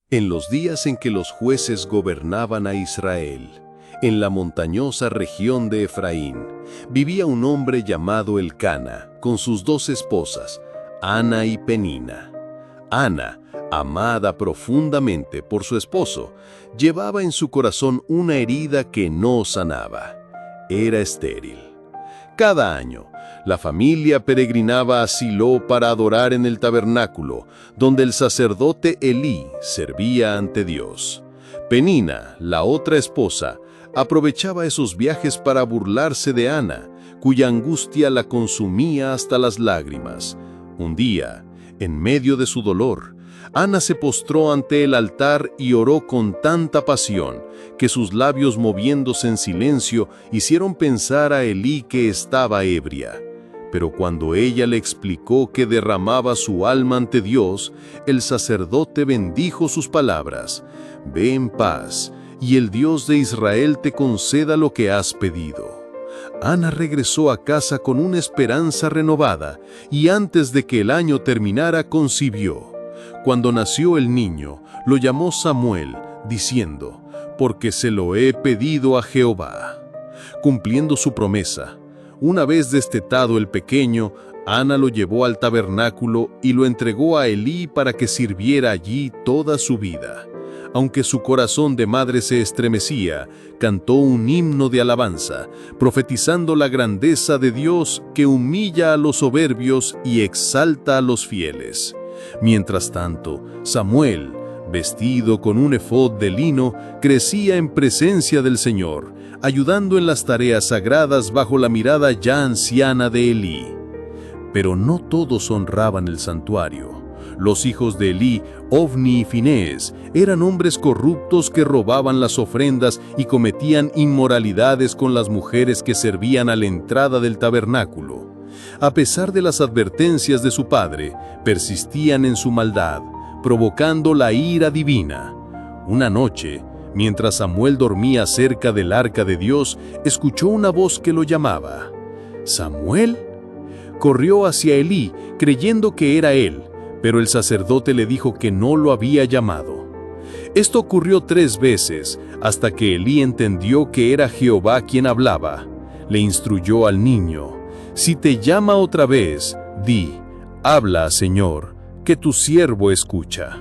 En los días en que los jueces gobernaban a Israel, en la montañosa región de Efraín, vivía un hombre llamado Elcana, con sus dos esposas, Ana y Penina. Ana, amada profundamente por su esposo, llevaba en su corazón una herida que no sanaba. Era estéril. Cada año, la familia peregrinaba a Silo para adorar en el tabernáculo, donde el sacerdote Elí servía ante Dios. Penina, la otra esposa, aprovechaba esos viajes para burlarse de Ana, cuya angustia la consumía hasta las lágrimas. Un día, en medio de su dolor, Ana se postró ante el altar y oró con tanta pasión que sus labios, moviéndose en silencio, hicieron pensar a Elí que estaba ebria. Pero cuando ella le explicó que derramaba su alma ante Dios, el sacerdote bendijo sus palabras: «Ve en paz, y el Dios de Israel te conceda lo que has pedido». Ana regresó a casa con una esperanza renovada, y antes de que el año terminara concibió. Cuando nació el niño, lo llamó Samuel, diciendo: «Porque se lo he pedido a Jehová». Cumpliendo su promesa, una vez destetado el pequeño, Ana lo llevó al tabernáculo y lo entregó a Elí para que sirviera allí toda su vida. Aunque su corazón de madre se estremecía, cantó un himno de alabanza, profetizando la grandeza de Dios que humilla a los soberbios y exalta a los fieles. Mientras tanto, Samuel, vestido con un efod de lino, crecía en presencia del Señor, ayudando en las tareas sagradas bajo la mirada ya anciana de Elí. Pero no todos honraban el santuario. Los hijos de Elí, Ofni y Finés, eran hombres corruptos que robaban las ofrendas y cometían inmoralidades con las mujeres que servían a la entrada del tabernáculo. A pesar de las advertencias de su padre, persistían en su maldad, provocando la ira divina. Una noche, mientras Samuel dormía cerca del arca de Dios, escuchó una voz que lo llamaba. «¿Samuel?». Corrió hacia Elí, creyendo que era él, pero el sacerdote le dijo que no lo había llamado. Esto ocurrió 3 veces, hasta que Elí entendió que era Jehová quien hablaba. Le instruyó al niño: «Si te llama otra vez, di: habla, Señor, que tu siervo escucha».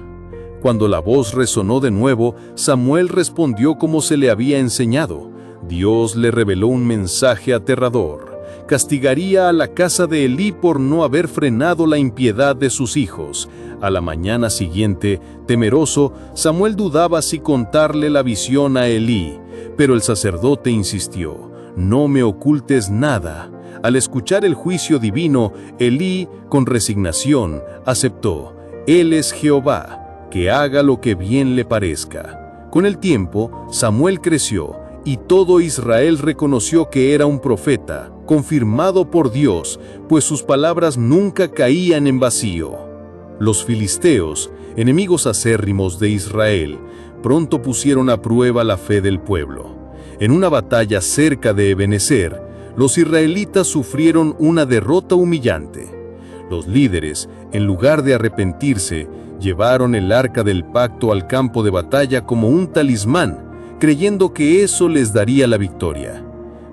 Cuando la voz resonó de nuevo, Samuel respondió como se le había enseñado. Dios le reveló un mensaje aterrador. Castigaría a la casa de Elí por no haber frenado la impiedad de sus hijos. A la mañana siguiente, temeroso, Samuel dudaba si contarle la visión a Elí, pero el sacerdote insistió: «No me ocultes nada». Al escuchar el juicio divino, Elí, con resignación, aceptó: «Él es Jehová, que haga lo que bien le parezca». Con el tiempo, Samuel creció, y todo Israel reconoció que era un profeta, confirmado por Dios, pues sus palabras nunca caían en vacío. Los filisteos, enemigos acérrimos de Israel, pronto pusieron a prueba la fe del pueblo. En una batalla cerca de Ebenezer, los israelitas sufrieron una derrota humillante. Los líderes, en lugar de arrepentirse, llevaron el arca del pacto al campo de batalla como un talismán, creyendo que eso les daría la victoria.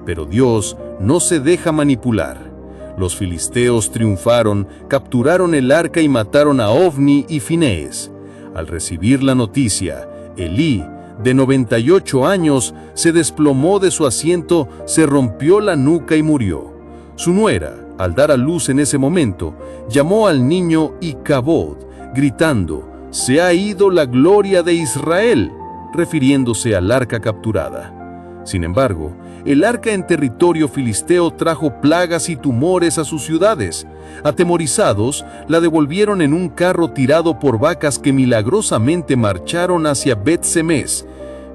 Pero Dios no se deja manipular. Los filisteos triunfaron, capturaron el arca y mataron a Ofni y Finés. Al recibir la noticia, Elí, de 98 años, se desplomó de su asiento, se rompió la nuca y murió. Su nuera, al dar a luz en ese momento, llamó al niño Icabod, gritando: «Se ha ido la gloria de Israel», refiriéndose al arca capturada. Sin embargo, el arca en territorio filisteo trajo plagas y tumores a sus ciudades. Atemorizados, la devolvieron en un carro tirado por vacas que milagrosamente marcharon hacia Bet-Semes.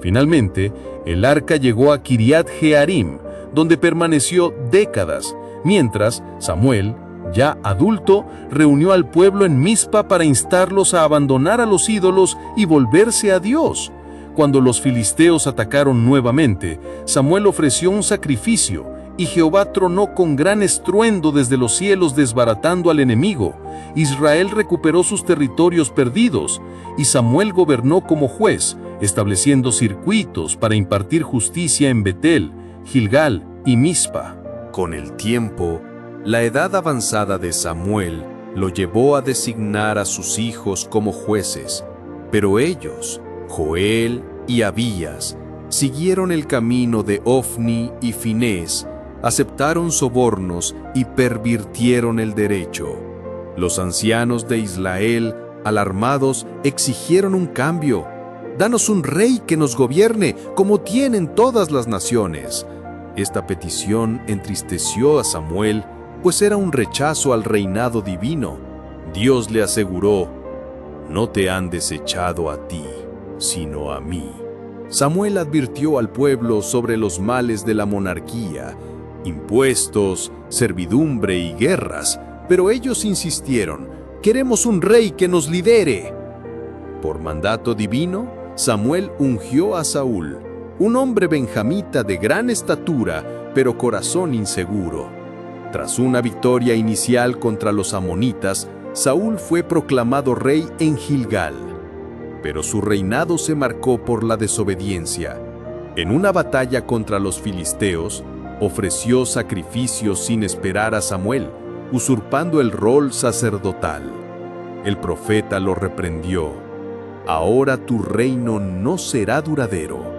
Finalmente, el arca llegó a Kiriat Jearim, donde permaneció décadas, mientras Samuel, ya adulto, reunió al pueblo en Mizpa para instarlos a abandonar a los ídolos y volverse a Dios. Cuando los filisteos atacaron nuevamente, Samuel ofreció un sacrificio Y Jehová tronó con gran estruendo desde los cielos, desbaratando al enemigo. Israel recuperó sus territorios perdidos, y Samuel gobernó como juez, estableciendo circuitos para impartir justicia en Betel, Gilgal y Mizpa. Con el tiempo, la edad avanzada de Samuel lo llevó a designar a sus hijos como jueces, pero ellos, Joel y Abías, siguieron el camino de Ofni y Finés, aceptaron sobornos y pervirtieron el derecho. Los ancianos de Israel, alarmados, exigieron un cambio. «Danos un rey que nos gobierne, como tienen todas las naciones». Esta petición entristeció a Samuel, pues era un rechazo al reinado divino. Dios le aseguró: «No te han desechado a ti, sino a mí». Samuel advirtió al pueblo sobre los males de la monarquía, impuestos, servidumbre y guerras, pero ellos insistieron: «Queremos un rey que nos lidere». Por mandato divino, Samuel ungió a Saúl, un hombre benjamita de gran estatura, pero corazón inseguro. Tras una victoria inicial contra los amonitas, Saúl fue proclamado rey en Gilgal. Pero su reinado se marcó por la desobediencia. En una batalla contra los filisteos, ofreció sacrificios sin esperar a Samuel, usurpando el rol sacerdotal. El profeta lo reprendió: «Ahora tu reino no será duradero».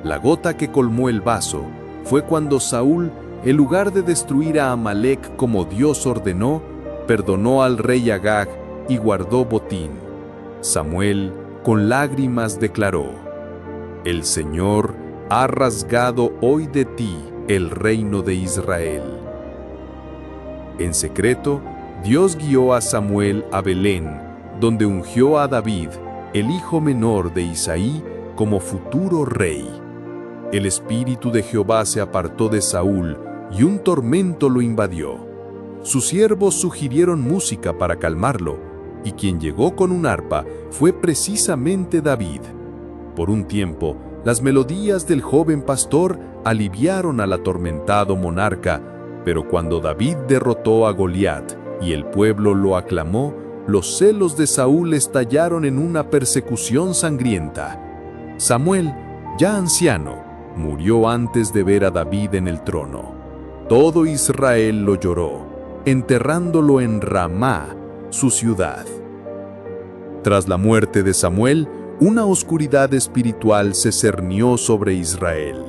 La gota que colmó el vaso fue cuando Saúl, en lugar de destruir a Amalek como Dios ordenó, perdonó al rey Agag y guardó botín. Samuel, con lágrimas, declaró: «El Señor ha rasgado hoy de ti el reino de Israel». En secreto, Dios guió a Samuel a Belén, donde ungió a David, el hijo menor de Isaí, como futuro rey. El espíritu de Jehová se apartó de Saúl y un tormento lo invadió. Sus siervos sugirieron música para calmarlo, y quien llegó con un arpa fue precisamente David. Por un tiempo, las melodías del joven pastor aliviaron al atormentado monarca, pero cuando David derrotó a Goliat y el pueblo lo aclamó, los celos de Saúl estallaron en una persecución sangrienta. Samuel, ya anciano, murió antes de ver a David en el trono. Todo Israel lo lloró, enterrándolo en Ramá, su ciudad. Tras la muerte de Samuel, una oscuridad espiritual se cernió sobre Israel.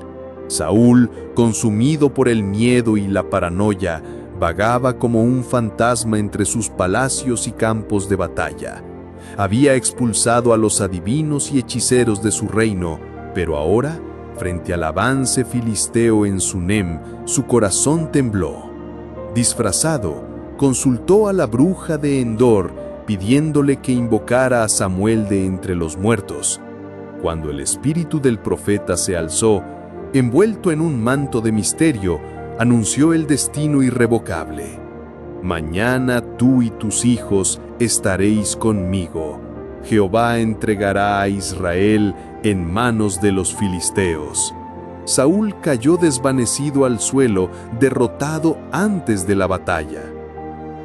Saúl, consumido por el miedo y la paranoia, vagaba como un fantasma entre sus palacios y campos de batalla. Había expulsado a los adivinos y hechiceros de su reino, pero ahora, frente al avance filisteo en Sunem, su corazón tembló. Disfrazado, consultó a la bruja de Endor, pidiéndole que invocara a Samuel de entre los muertos. Cuando el espíritu del profeta se alzó, envuelto en un manto de misterio, anunció el destino irrevocable: «Mañana tú y tus hijos estaréis conmigo. Jehová entregará a Israel en manos de los filisteos». Saúl cayó desvanecido al suelo, derrotado antes de la batalla.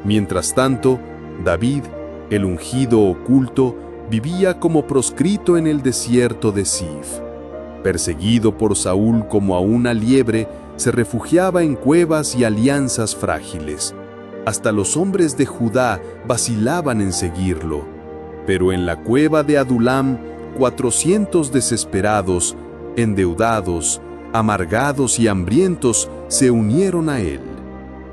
Mientras tanto, David, el ungido oculto, vivía como proscrito en el desierto de Sif. Perseguido por Saúl como a una liebre, se refugiaba en cuevas y alianzas frágiles. Hasta los hombres de Judá vacilaban en seguirlo. Pero en la cueva de Adulam, 400 desesperados, endeudados, amargados y hambrientos se unieron a él.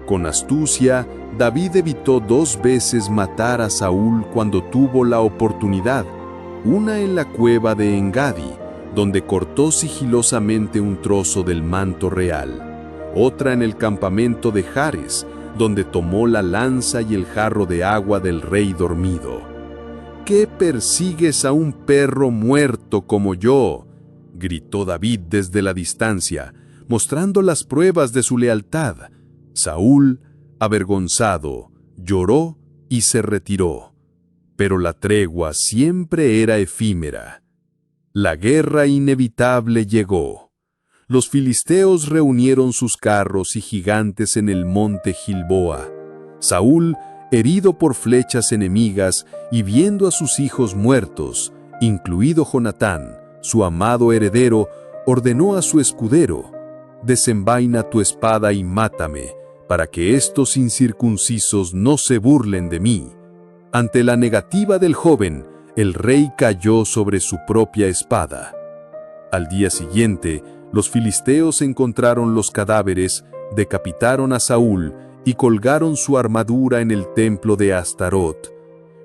Con astucia, David evitó 2 veces matar a Saúl cuando tuvo la oportunidad, una en la cueva de Engadi, donde cortó sigilosamente un trozo del manto real, otra en el campamento de Jares, donde tomó la lanza y el jarro de agua del rey dormido. «¿Qué persigues a un perro muerto como yo?», gritó David desde la distancia, mostrando las pruebas de su lealtad. Saúl, avergonzado, lloró y se retiró. Pero la tregua siempre era efímera. La guerra inevitable llegó. los filisteos reunieron sus carros y gigantes en el monte Gilboa. Saúl, herido por flechas enemigas y viendo a sus hijos muertos, incluido Jonatán, su amado heredero, ordenó a su escudero: «Desenvaina tu espada y mátame, para que estos incircuncisos no se burlen de mí». Ante la negativa del joven, el rey cayó sobre su propia espada. Al día siguiente, los filisteos encontraron los cadáveres, decapitaron a Saúl y colgaron su armadura en el templo de Astarot.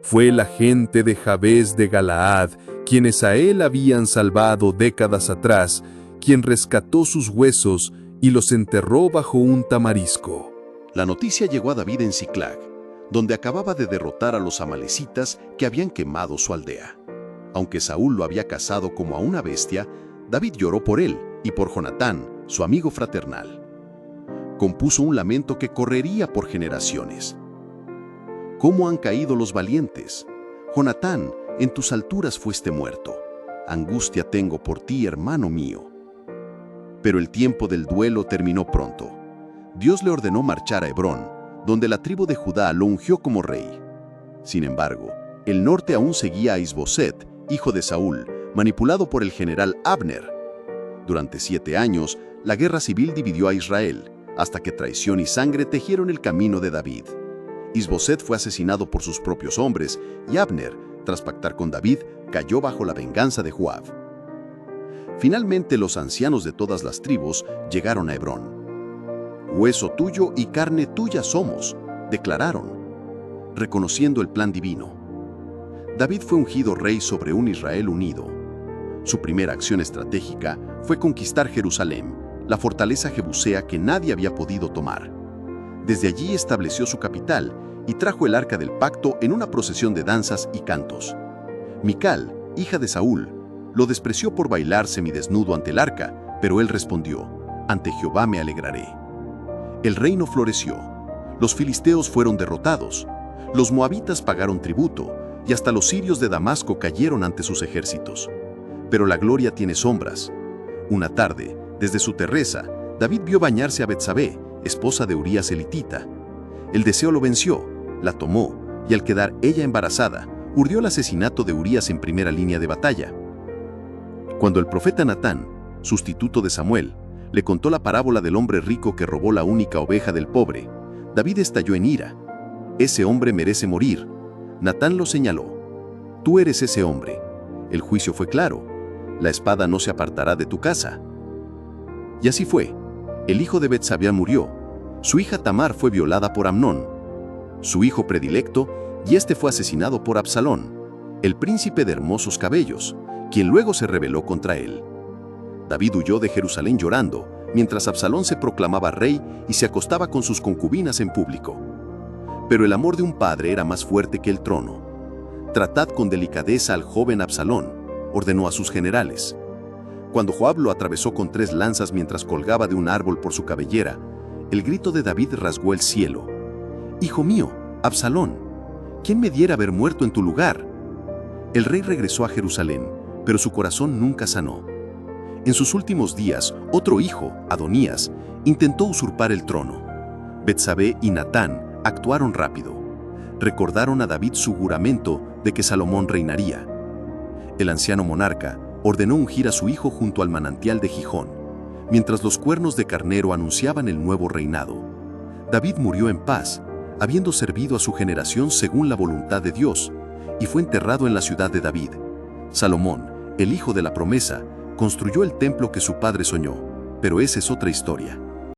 Fue la gente de Jabes de Galaad, quienes a él habían salvado décadas atrás, quien rescató sus huesos y los enterró bajo un tamarisco. La noticia llegó a David en Siclag, donde acababa de derrotar a los amalecitas que habían quemado su aldea. Aunque Saúl lo había cazado como a una bestia, David lloró por él y por Jonatán, su amigo fraternal. Compuso un lamento que correría por generaciones. ¿Cómo han caído los valientes? Jonatán, en tus alturas fuiste muerto. Angustia tengo por ti, hermano mío. Pero el tiempo del duelo terminó pronto. Dios le ordenó marchar a Hebrón, donde la tribu de Judá lo ungió como rey. Sin embargo, el norte aún seguía a Isboset, hijo de Saúl, manipulado por el general Abner. Durante 7 años, la guerra civil dividió a Israel, hasta que traición y sangre tejieron el camino de David. Isboset fue asesinado por sus propios hombres y Abner, tras pactar con David, cayó bajo la venganza de Joab. Finalmente, los ancianos de todas las tribus llegaron a Hebrón. «Hueso tuyo y carne tuya somos», declararon, reconociendo el plan divino. David fue ungido rey sobre un Israel unido. Su primera acción estratégica fue conquistar Jerusalén, la fortaleza jebusea que nadie había podido tomar. Desde allí estableció su capital y trajo el arca del pacto en una procesión de danzas y cantos. Mical, hija de Saúl, lo despreció por bailar semidesnudo ante el arca, pero él respondió: «Ante Jehová me alegraré». El reino floreció. Los filisteos fueron derrotados. Los moabitas pagaron tributo y hasta los sirios de Damasco cayeron ante sus ejércitos. Pero la gloria tiene sombras. Una tarde, desde su terraza, David vio bañarse a Betsabé, esposa de Urías elitita. El deseo lo venció, la tomó y al quedar ella embarazada, urdió el asesinato de Urías en primera línea de batalla. Cuando el profeta Natán, sustituto de Samuel, le contó la parábola del hombre rico que robó la única oveja del pobre, David estalló en ira. «Ese hombre merece morir». Natán lo señaló: «Tú eres ese hombre». El juicio fue claro: «La espada no se apartará de tu casa». Y así fue. El hijo de Betsabé murió. Su hija Tamar fue violada por Amnón, su hijo predilecto, y este fue asesinado por Absalón, el príncipe de hermosos cabellos, quien luego se rebeló contra él. David huyó de Jerusalén llorando, mientras Absalón se proclamaba rey y se acostaba con sus concubinas en público. Pero el amor de un padre era más fuerte que el trono. «Tratad con delicadeza al joven Absalón», ordenó a sus generales. Cuando Joab lo atravesó con 3 lanzas mientras colgaba de un árbol por su cabellera, el grito de David rasgó el cielo: «Hijo mío, Absalón, ¿quién me diera haber muerto en tu lugar?». El rey regresó a Jerusalén, pero su corazón nunca sanó. En sus últimos días, otro hijo, Adonías, intentó usurpar el trono. Betsabé y Natán actuaron rápido. Recordaron a David su juramento de que Salomón reinaría. El anciano monarca ordenó ungir a su hijo junto al manantial de Gijón, mientras los cuernos de carnero anunciaban el nuevo reinado. David murió en paz, habiendo servido a su generación según la voluntad de Dios, y fue enterrado en la ciudad de David. Salomón, el hijo de la promesa, construyó el templo que su padre soñó, pero esa es otra historia.